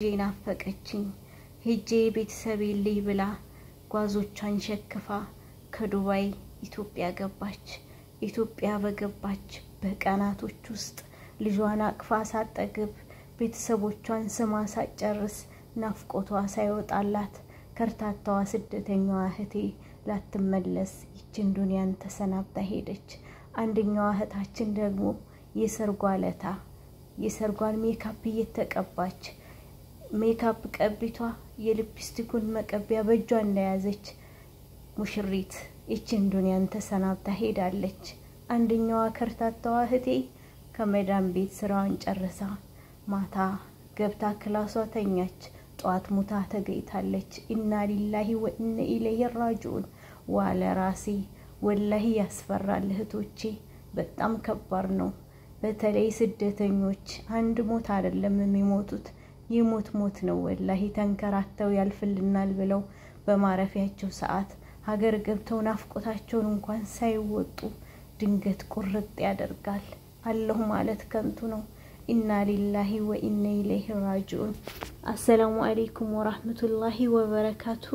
ናፈቀችኝ ሄጄ ቤተሰብ ይልይ ብላ ጓዞቿን ሸክፋ ከዱባይ ኢትዮጵያ ገባች ኢትዮጵያ በገባች በቀናቶች ውስጥ ልጇን አቅፋ ሳጠግብ ቤተሰቦቿን ስማ ሳጨርስ ናፍቆቷ ሳይወጣላት ከርታታዋ ስደተኛዋ እህቴ ላትመለስ ይችን ዱንያን ተሰናብታ ሄደች አንደኛዋ እህታችን ደግሞ የሰርጓለታ የሰርጓን ሜካፕ እየተቀባች ሜካፕ ቀብቷ የሊፕስቲኩን መቀቢያ በእጇ እንደያዘች ሙሽሪት እቺን ዱንያን ተሰናብታ ሄዳለች አንደኛዋ ከርታታዋ እህቴ ከመዳም ቤት ስራዋን ጨርሳ ማታ ገብታ ክላሷ ተኛች ጧት ሙታ ተገይታለች ኢና ሊላሂ ወኢነ ኢለይሂ ራጂዑን ዋለ ራሲ ወላሂ ያስፈራል እህቶቼ በጣም ከባድ ነው በተለይ ስደተኞች አንድ ሞት አይደለም የሚሞቱት ይሞት ነው ወላሂ ተንከራተው ያልፍልናል ብለው በማረፊያቸው ሰዓት ሀገር ገብተው ናፍቆታቸውን እንኳን ሳይወጡ ድንገት ቁርጥ ያደርጋል አላህ ማለት ከንቱ ነው ኢና ሊላሂ ወኢነ ኢለይሂ ራጂዑን አሰላሙ አለይኩም ወራህመቱላሂ ወበረካቱ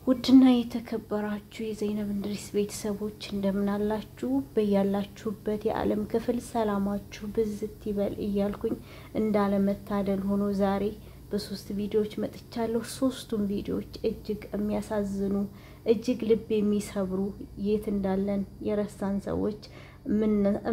ውድና የተከበራችሁ የዘይነብ እንድሪስ ቤተሰቦች እንደምን አላችሁ በያላችሁበት የዓለም ክፍል ሰላማችሁ ብዝት ይበል እያልኩኝ እንዳለመታደል ሆኖ ዛሬ በሶስት ቪዲዮዎች መጥቻለሁ ሶስቱም ቪዲዮዎች እጅግ የሚያሳዝኑ እጅግ ልብ የሚሰብሩ የት እንዳለን የረሳን ሰዎች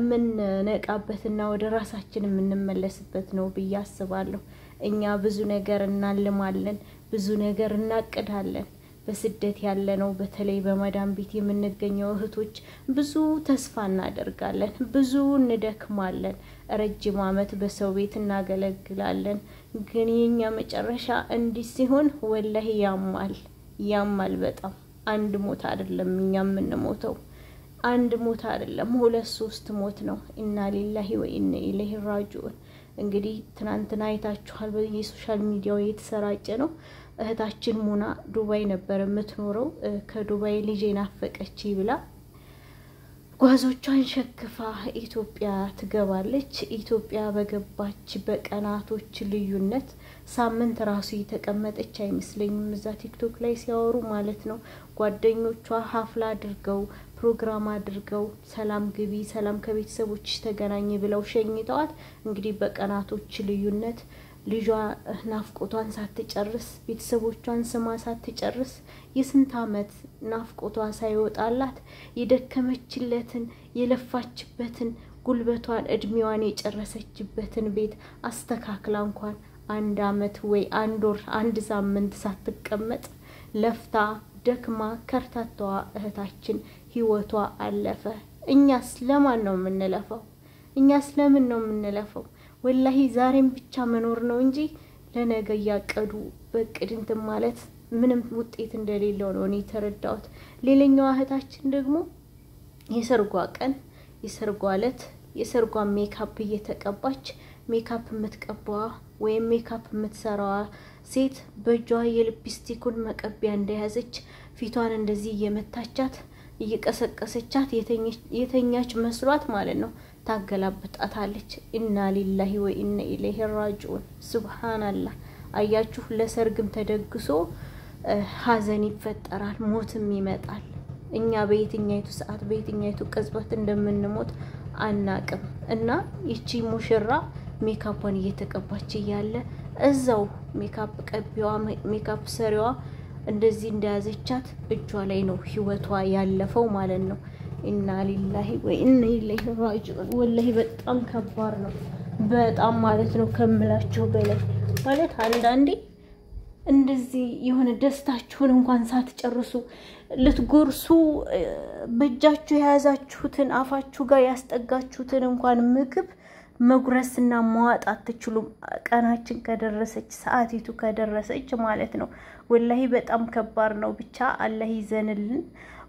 ምን ነቃበትና ወደ ራሳችን የምንመለስበት ነው በያስባለሁ እኛ ብዙ ነገር እናልማለን ብዙ ነገር እናቀዳለን በስደት ያለነው በተለይ በመዳም ቤት የምንገኘው እህቶች ብዙ ተስፋ እናደርጋለን ብዙ እንደክማለን ረጅም አመት በሰው ቤት እናገለግላለን ግን የኛ መጨረሻ እንዲህ ሲሆን ወላሂ ያማል በጣም አንድ ሞት አይደለም እኛ የምንሞተው አንድ ሞት አይደለም ሁለት ሶስት ሞት ነው ኢና ሊላሂ ወኢነ ኢለይሂ ራጂዑን እንግዲህ ትናንትና አይታችኋል በየሶሻል ሚዲያው የተሰራጨ ነው እህታችን ሙና ዱባይ ነበር የምትኖረው ከዱባይ ልጄ ናፈቀችኝ ብላ ጓዞቿን ሸክፋ ኢትዮጵያ ትገባለች ኢትዮጵያ በገባች በቀናቶች ልዩነት ሳምንት ራሱ የተቀመጠች አይመስለኝም እዛ ቲክቶክ ላይ ሲያወሩ ማለት ነው ጓደኞቿ ሀፍላ አድርገው ፕሮግራም አድርገው ሰላም ግቢ ሰላም ከቤተሰቦች ተገናኝ ብለው ሸኝተዋት እንግዲህ በቀናቶች ልዩነት ልጇ ናፍቆቷን ሳትጨርስ ቤተሰቦቿን ስማ ሳትጨርስ የስንት አመት ናፍቆቷ ሳይወጣላት የደከመችለትን የለፋችበትን ጉልበቷን እድሜዋን የጨረሰችበትን ቤት አስተካክላ እንኳን አንድ አመት ወይ አንድ ወር አንድ ሳምንት ሳትቀመጥ ለፍታ ደክማ ከርታታዋ እህታችን ህይወቷ አለፈ እኛስ ለማን ነው የምንለፈው እኛስ ለምን ነው የምንለፈው ወላሂ ዛሬም ብቻ መኖር ነው እንጂ ለነገ ያቀዱ በቅድንት ማለት ምንም ውጤት እንደሌለው ነው እኔ ተረዳሁት ሌላኛው እህታችን ደግሞ የሰርጓ ቀን የሰርጓ ዕለት የሰርጓ ሜካፕ እየተቀባች ሜካፕ የምትቀባዋ ወይ ሜካፕ የምትሰራዋ ሴት በጇ የሊፕስቲኩን መቀቢያ እንደያዘች ፊቷን እንደዚህ እየመታቻት እየቀሰቀሰቻት የተኛች መስሏት ማለት ነው ታገላብጣታለች ኢና ሊላሂ ወኢነ ኢለይሂ ራጂዑን ሱብሃንአላህ አያችሁ ለሰርግም ተደግሶ ሐዘን ይፈጠራል ሞትም ይመጣል እኛ በየትኛይቱ ሰዓት በየትኛይቱ ቅጽበት እንደምንሞት አናቅም እና ይቺ ሙሽራ ሜካፕን እየተቀባች ያለ እዛው ሜካፕ ቀቢዋ ሜካፕ ሰሪዋ እንደዚህ እንደያዘቻት እጇ ላይ ነው ህይወቷ ያለፈው ማለት ነው ኢና ሊላሂ ወኢነ ኢለይሂ ራጂዑን ወላሂ በጣም ከባድ ነው በጣም ማለት ነው ከምላችሁ በላይ ማለት አንዳንዴ እንደዚህ የሆነ ደስታችሁን እንኳን ሳትጨርሱ ልትጎርሱ በእጃችሁ ያዛችሁትን አፋችሁ ጋር ያስጠጋችሁትን እንኳን ምግብ መጉረስና ማዋጥ አትችሉም ቀናችን ከደረሰች ሰዓቲቱ ከደረሰች ማለት ነው ወላሂ በጣም ከባድ ነው ብቻ አላህ ይዘንልን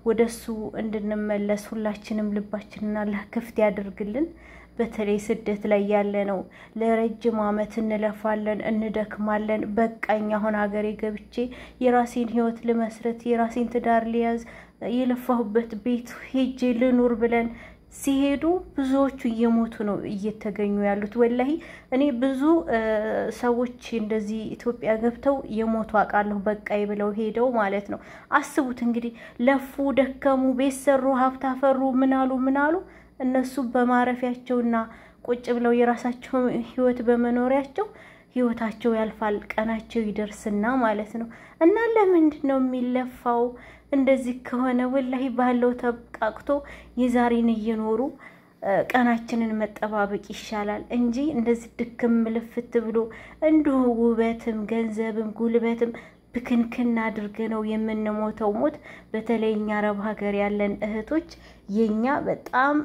ወደሱ እንድንመለስ ሁላችንም ልባችንና አላህ ክፍት ያድርግልን በተለይ ስደት ላይ ያለ ነው ለረጅም አመት እንለፋለን እንደክማለን በቃኛ አሁን ሀገሬ ገብቼ የራሴን ህይወት ለመስረት የራሴን ትዳር ሊያዝ የለፋሁበት ቤት ሄጄ ልኑር ብለን ሲሄዱ ብዙዎቹ እየሞቱ ነው እየተገኙ ያሉት ወላሂ እኔ ብዙ ሰዎች እንደዚህ ኢትዮጵያ ገብተው የሞቱ አቃለሁ በቃይ ብለው ሄደው ማለት ነው አስቡት እንግዲህ ለፉ ደከሙ ቤት ሰሩ ሀብት አፈሩ ምን አሉ እነሱ በማረፊያቸውና ቁጭ ብለው የራሳቸው ህይወት በመኖሪያቸው ህይወታቸው ያልፋል ቀናቸው ይደርስና ማለት ነው እና ለምንድነው የሚለፋው እንደዚህ ከሆነ ወላሂ ባለው ተብቃቅቶ የዛሬን እየኖሩ ቀናችንን መጠባበቅ ይሻላል እንጂ እንደዚህ ድክም ልፍት ብሎ እንደው ውበትም ገንዘብም ጉልበትም ብክንክና አድርገነው የምንሞተው ሞት በተለይኛ አረብ ሀገር ያለን እህቶች የኛ በጣም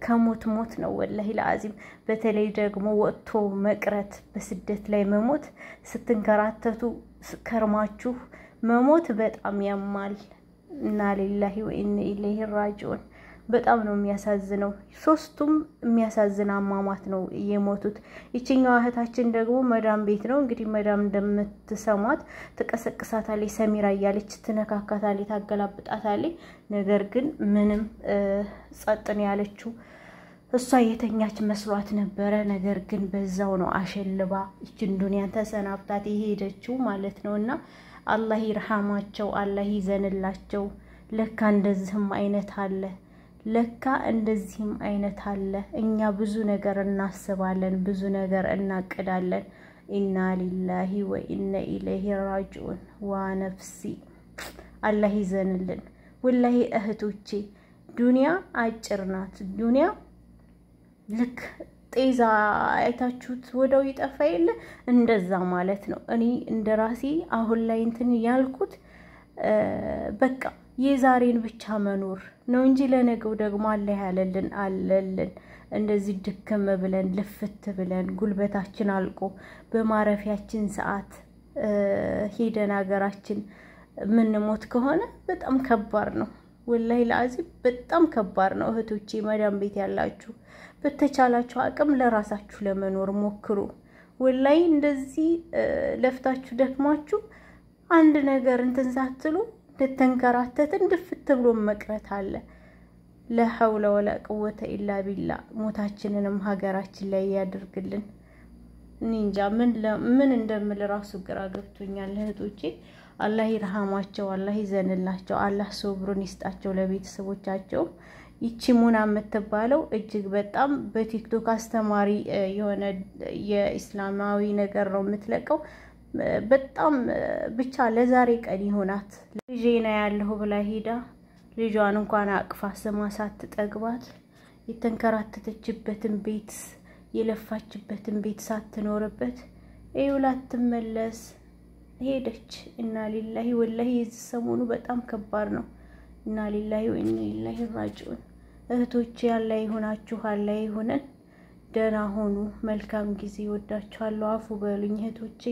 ከሞት ሞት ነው ወላሂ ለአዚም በተለይ ደግሞ ወጥቶ መቅረት በስደት ላይ መሞት ስትንከራተቱ ከርማችሁ መሞት በጣም ያማል እና ሊላሂ ወኢነ ኢለይሂ ራጂዑን በጣም ነው የሚያሳዝነው ሶስቱም የሚያሳዝን አማማት ነው የሞቱት እቺኛው እህታችን ደግሞ መዳም ቤት ነው እንግዲህ መዳም እንደምትሰማት ተቀሰቅሳታለች ሰሚራ ያለች ትነካካታለች ታገላብጣታለች ነገር ግን ምንም ጸጥን ያለችው እሷ የተኛች መስሏት ነበረ ነገር ግን በዛው ነው አሸልባ እቺን ዱንያን ተሰናብታት ይሄደችው ማለት ነውና አላህ ይርሐማቸው አላህ ይዘንላቸው ለካ እንደዚህም አይነት አለ ለካ እንደዚህም አይነት አለ እኛ ብዙ ነገር እናስባለን ብዙ ነገር እናቅዳለን ኢና ሊላሂ ወኢነ ኢለይሂ ራጂዑን ወነፍሲ አላህ ይዘንልን ወላሂ እህቶቼ ዱንያ አጭር ናት ዱንያ ልክ ጤዛ አይታችሁት ወደው ይጠፋ የለ እንደዛ ማለት ነው እኔ እንደራሲ አሁን ላይ እንትን ያልኩት በቃ የዛሬን ብቻ መኖር ነው እንጂ ለነገው ደግሞ አላህ አለልን እንደዚህ ድክም ብለን ልፍት ብለን ጉልበታችን አልቆ በማረፊያችን ሰዓት ሄደን ሀገራችን ምን ሞት ከሆነ በጣም ከባድ ነው ወላሂ ለአዚም በጣም ከባድ ነው እህቶቼ መዳም ቤት ያላችሁ በተቻላችሁ አቅም ለራሳችሁ ለመኖር ሞክሩ ወላሂ እንደዚህ ለፍታችሁ ደክማችሁ አንድ ነገር እንትን ሳትሉ ተንከራተትን ድፍት ብሎ መቅረት አለ ለሐውለ ወላ ቁወተ ኢላ ቢላ ሞታችንንም ሀገራችን ላይ ያድርግልን እንጃ ምን እንደምል ራሱ ግራ ገብቶኛል እህቶቼ አላህ ይርሐማቸው አላህ ይዘንላቸው አላህ ሶብሩን ይስጣቸው ለቤተሰቦቻቸው ይቺ ሙና የምትባለው እጅግ በጣም በቲክቶክ አስተማሪ የሆነ የኢስላማዊ ነገር ነው የምትለቀው በጣም ብቻ ለዛሬ ቀን ይሆናት ልጄና ያለው ብላ ሄዳ ልጇን እንኳን አቅፋ ስማ ሳትጠግባት የተንከራተተችበትን ቤት የለፋችበትን ቤት ሳትኖርበት እዩላት ተመለስ ሄደች እና ሊላሂ ወላሂ የሰሞኑ በጣም ከባድ ነው እና ሊላሂ ወኢነ ኢለይሂ ራጂዑን እህቶቼ ያላይ ሆናችሁ አላይ ሆነን ደና ሆኑ መልካም ጊዜ ወዳችኋለሁ አፉ በሉኝ እህቶቼ